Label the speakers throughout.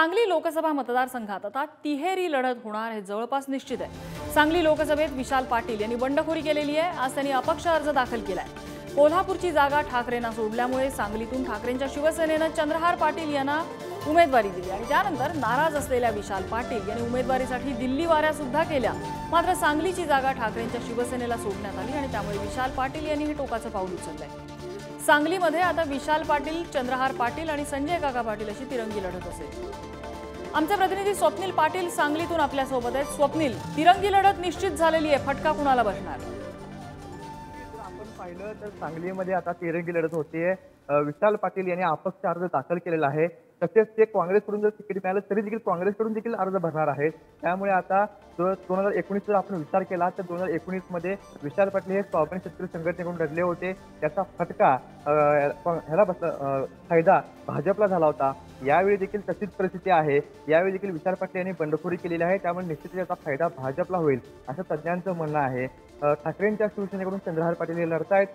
Speaker 1: सांगली लोकसभा मतदारसंघात आता तिहेरी लढत होणार हे जवळपास निश्चित आहे। सांगली लोकसभेत विशाल पाटील यांनी बंडखोरी केलेली आहे। आज त्यांनी अपक्ष अर्ज दाखल केलाय। कोल्हापूरची जागा ठाकरेंना सोडल्यामुळे सांगलीतून ठाकरेंच्या शिवसेनेने चंद्रहार पाटील यांना उमेदवारी दिली आणि त्यानंतर नाराज असलेल्या विशाल पाटील यांनी उमेदवारीसाठी दिल्ली वाऱ्या सुद्धा केल्या। मात्र सांगलीची जागा ठाकरेंच्या शिवसेनेला सोडण्यात आली आणि त्यामुळे विशाल पाटील यांनी हे टोकाचं पाऊल उचललंय। सांगलीमध्ये आता विशाल पाटील, चंद्रहार पाटील आणि संजय काका पाटील अशी तिरंगी लढत असेल। आमचे प्रतिनिधी स्वप्नील पाटील सांगलीतून आपल्या सोबत आहेत। स्वप्नील, तिरंगी लढत निश्चित झालेली आहे, फटका कुणाला बसणार?
Speaker 2: आपण पाहिलं तर सांगलीमध्ये आता तिरंगी लढत होतीये। विशाल पाटील यांनी अपक्ष अर्ज दाखल केलेला आहे। तसेच ते काँग्रेसकडून जर तिकीट मिळालं तरी देखील काँग्रेसकडून देखील अर्ज भरणार आहेत। त्यामुळे आता 2019 जर आपण विचार केला तर 2019 मध्ये विशाल पाटील हे स्वाभिमानी शेतकरी संघटनेकडून लढले होते। त्याचा फटका ह्याला फायदा भाजपला झाला होता। यावेळी देखील तशीच परिस्थिती आहे। यावेळी देखील विशाल पाटील यांनी बंडखोरी केलेली आहे, त्यामुळे निश्चितच याचा फायदा भाजपला होईल असं तज्ज्ञांचं म्हणणं आहे। ठाकरेंच्या शिवसेनेकडून चंद्रहार पाटील हे लढतायत।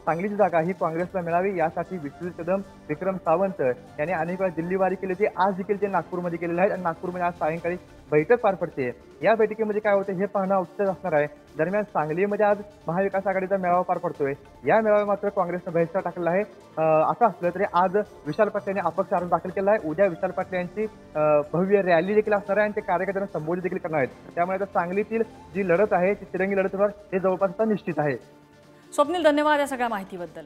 Speaker 2: सांगलीची जागा ही काँग्रेसला मिळावी यासाठी विश्वजित कदम, विक्रम सावंत यांनी अनेक वेळा दिल्लीवारी केली होती। आज देखील ते नागपूरमध्ये गेलेले आहेत आणि नागपूरमध्ये आज सायंकाळी बैठक पार पडते। या बैठकीमध्ये काय होते हे पाहणं उत्सुक असणार आहे। दरम्यान सांगलीमध्ये आज महाविकास आघाडीचा मेळावा पार पडतोय। या मेळाव्यात मात्र काँग्रेसनं बहिष्कार टाकलेला आहे। असं असलं तरी आज विशाल पाटील यांनी अपक्ष अर्ज दाखल केला आहे। उद्या विशाल पाटील यांची भव्य रॅली देखील असणार आहे आणि ते कार्यकर्त्यांना संबोधित देखील करणार आहेत। त्यामुळे आता सांगलीतील जी लढत आहे ती तिरंगी लढत होणार हे जवळपास निश्चित आहे।
Speaker 1: स्वप्नील, धन्यवाद या सगळ्या माहितीबद्दल।